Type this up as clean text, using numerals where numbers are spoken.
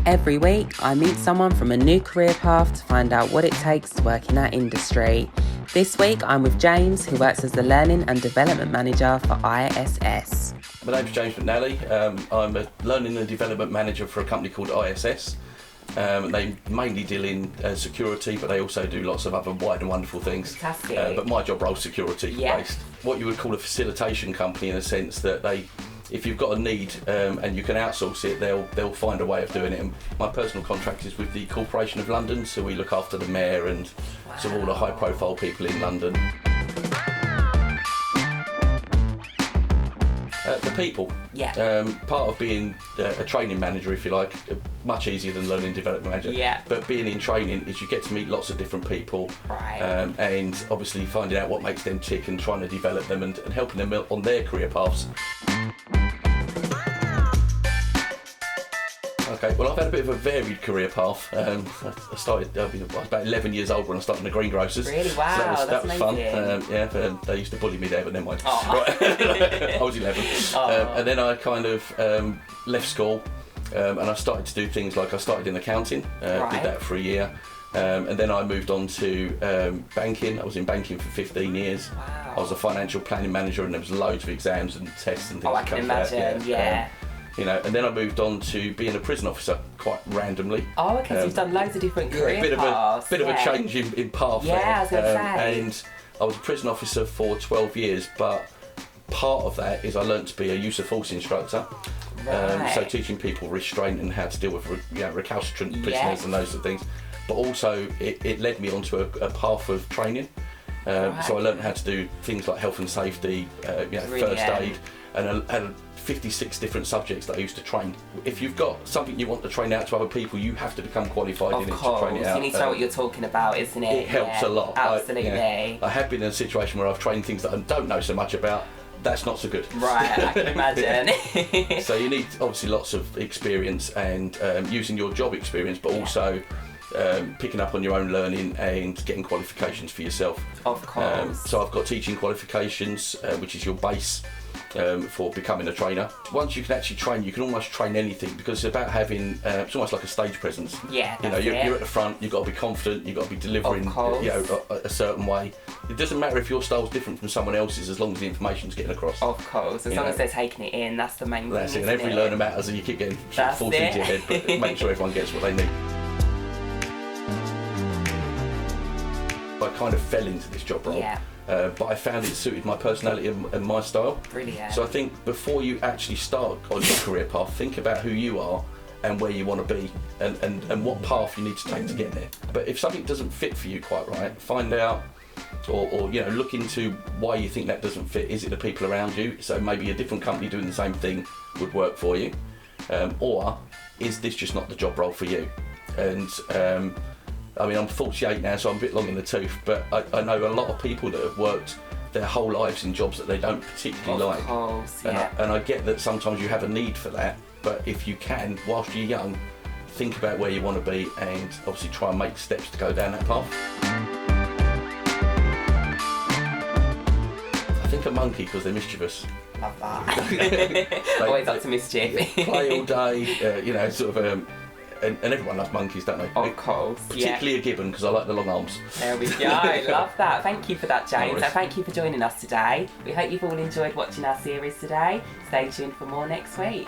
Every week, I meet someone from a new career path to find out what it takes to work in that industry. This week, I'm with James, who works as the Learning and Development Manager for ISS. My name's James McNally. I'm a Learning and Development Manager for a company called ISS. They mainly deal in security, but they also do lots of other wide and wonderful things. Fantastic. But my job role's security based. What you would call a facilitation company, in a sense that if you've got a need and you can outsource it, they'll find a way of doing it. And my personal contract is with the Corporation of London, so we look after the mayor and sort of all the high-profile people in London. The people. Yeah. Part of being a training manager, if you like, much easier than learning development manager. Yeah. But being in training is you get to meet lots of different people. Right. And obviously finding out what makes them tick and trying to develop them and helping them on their career paths. Okay, well, I've had a bit of a varied career path. I was about 11 years old when I started in the greengrocers. Really? Wow, so that was fun. amazing. They used to bully me there, but never mind. Oh. I was 11. Oh. And then I kind of left school and I started to do things like I started in accounting, Right. did that for a year. And then I moved on to banking. I was in banking for 15 years. Wow. I was a financial planning manager and there was loads of exams and tests and things. Oh, I that can come with that, imagine, yeah. And then I moved on to being a prison officer quite randomly. Oh, okay, so you've done loads of different career paths. Bit of a change in path there. Yeah, I was going to say. And I was a prison officer for 12 years, but part of that is I learnt to be a use of force instructor. Right. So teaching people restraint and how to deal with recalcitrant prisoners Yes. and those sort of things. But also it led me onto a path of training. So I learnt how to do things like health and safety, first aid, and I had 56 different subjects that I used to train. If you've got something you want to train out to other people, you have to become qualified in it to train it out. You need to know what you're talking about, isn't it? It helps a lot. Absolutely. I have been in a situation where I've trained things that I don't know so much about. That's not so good. Right, I can imagine. So you need obviously lots of experience and using your job experience, but also picking up on your own learning and getting qualifications for yourself. Of course. So I've got teaching qualifications, which is your base for becoming a trainer. Once you can actually train, you can almost train anything because it's about having, it's almost like a stage presence. Yeah, you're at the front, you've got to be confident, you've got to be delivering a certain way. It doesn't matter if your style's different from someone else's as long as the information's getting across. Of course, as long as they're taking it in, that's the main thing. That's it, and every learner matters and you keep getting forced into your head, but make sure everyone gets what they need. I kind of fell into this job role. Yeah. But I found it suited my personality and my style. Brilliant. So I think before you actually start on your career path, think about who you are and where you want to be and what path you need to take to get there. But if something doesn't fit for you quite right, find out or look into why you think that doesn't fit. Is it the people around you? So maybe a different company doing the same thing would work for you. Or is this just not the job role for you? And I'm 48 now, so I'm a bit long in the tooth, but I know a lot of people that have worked their whole lives in jobs that they don't particularly like. Of course, and I get that sometimes you have a need for that, but if you can, whilst you're young, think about where you want to be and obviously try and make steps to go down that path. I think a monkey because they're mischievous. Love that. Always up to mischief. Play all day, and everyone loves monkeys, don't they? Of course, Particularly a gibbon, because I like the long arms. There we go, love that. Thank you for that, James, No worries. and thank you for joining us today. We hope you've all enjoyed watching our series today. Stay tuned for more next week.